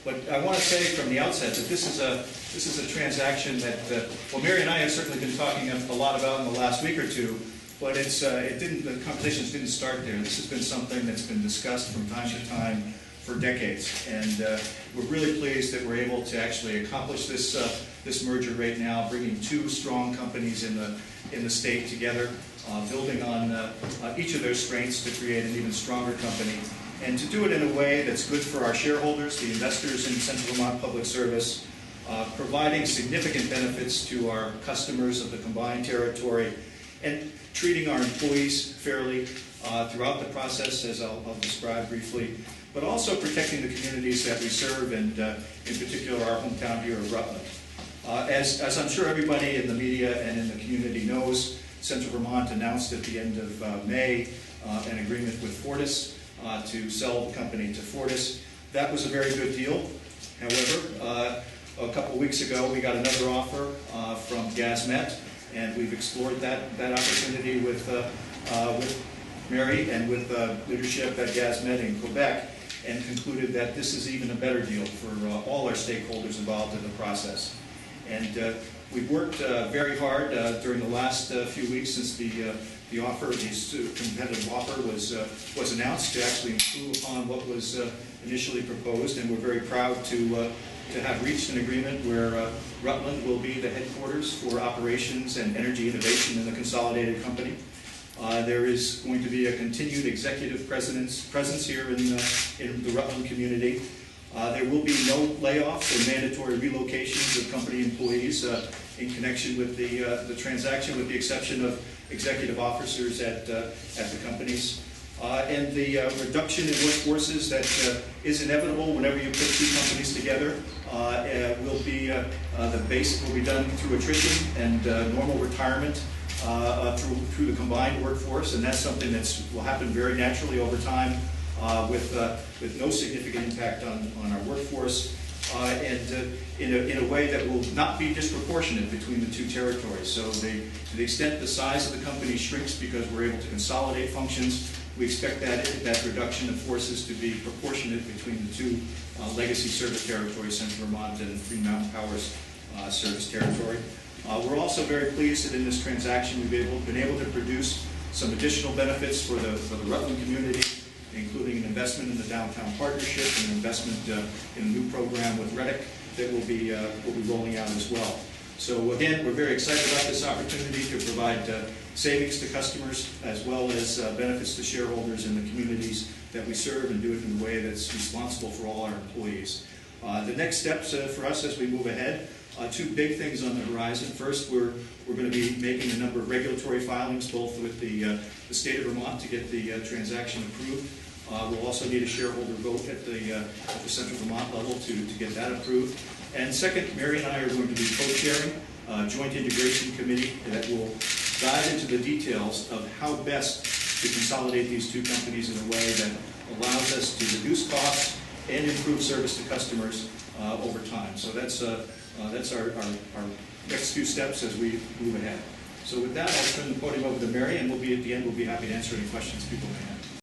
But I want to say from the outset that this is a transaction that well, Mary and I have certainly been talking a lot about in the last week or two. But the conversations didn't start there. This has been something that's been discussed from time to time for decades, and we're really pleased that we're able to actually accomplish this merger right now, bringing two strong companies in the state together, building on each of their strengths to create an even stronger company, and to do it in a way that's good for our shareholders, the investors in Central Vermont Public Service, providing significant benefits to our customers of the combined territory, and treating our employees fairly throughout the process, as I'll describe briefly, but also protecting the communities that we serve, and in particular our hometown here of Rutland. As I'm sure everybody in the media and in the community knows, Central Vermont announced at the end of May an agreement with Fortis to sell the company to Fortis. That was a very good deal. However, a couple of weeks ago we got another offer from GasMet, and we've explored that opportunity with Mary and with leadership at GasMet in Quebec, and concluded that this is even a better deal for all our stakeholders involved in the process. And we've worked very hard during the last few weeks since the offer, the competitive offer was announced, to actually improve upon what was initially proposed, and we're very proud to have reached an agreement where Rutland will be the headquarters for operations and energy innovation in the consolidated company. There is going to be a continued executive presence here in the Rutland community. There will be no layoffs or mandatory relocations of company employees in connection with the transaction, with the exception of executive officers at the companies. And the reduction in workforces that is inevitable whenever you put two companies together will be the base will be done through attrition and normal retirement through the combined workforce, and that's something that will happen very naturally over time with no significant impact on our workforce, and in a way that will not be disproportionate between the two territories. So to the extent the size of the company shrinks because we're able to consolidate functions, we expect that reduction of forces to be proportionate between the two legacy service territories, Central Vermont and Green Mountain Power's service territory. We're also very pleased that in this transaction we've been able to produce some additional benefits for the Rutland community, including an investment in the downtown partnership and an investment in a new program with Reilly that will be rolling out as well. So again, we're very excited about this opportunity to provide savings to customers as well as benefits to shareholders in the communities that we serve, and do it in a way that's responsible for all our employees. The next steps for us as we move ahead, two big things on the horizon. First, we're going to be making a number of regulatory filings, both with the state of Vermont to get the transaction approved. We'll also need a shareholder vote at the Central Vermont level to get that approved. And second, Mary and I are going to be co-chairing a joint integration committee that will dive into the details of how best to consolidate these two companies in a way that allows us to reduce costs and improve service to customers over time. So that's our next few steps as we move ahead. So with that, I'll turn the podium over to Mary, and at the end we'll be happy to answer any questions people may have.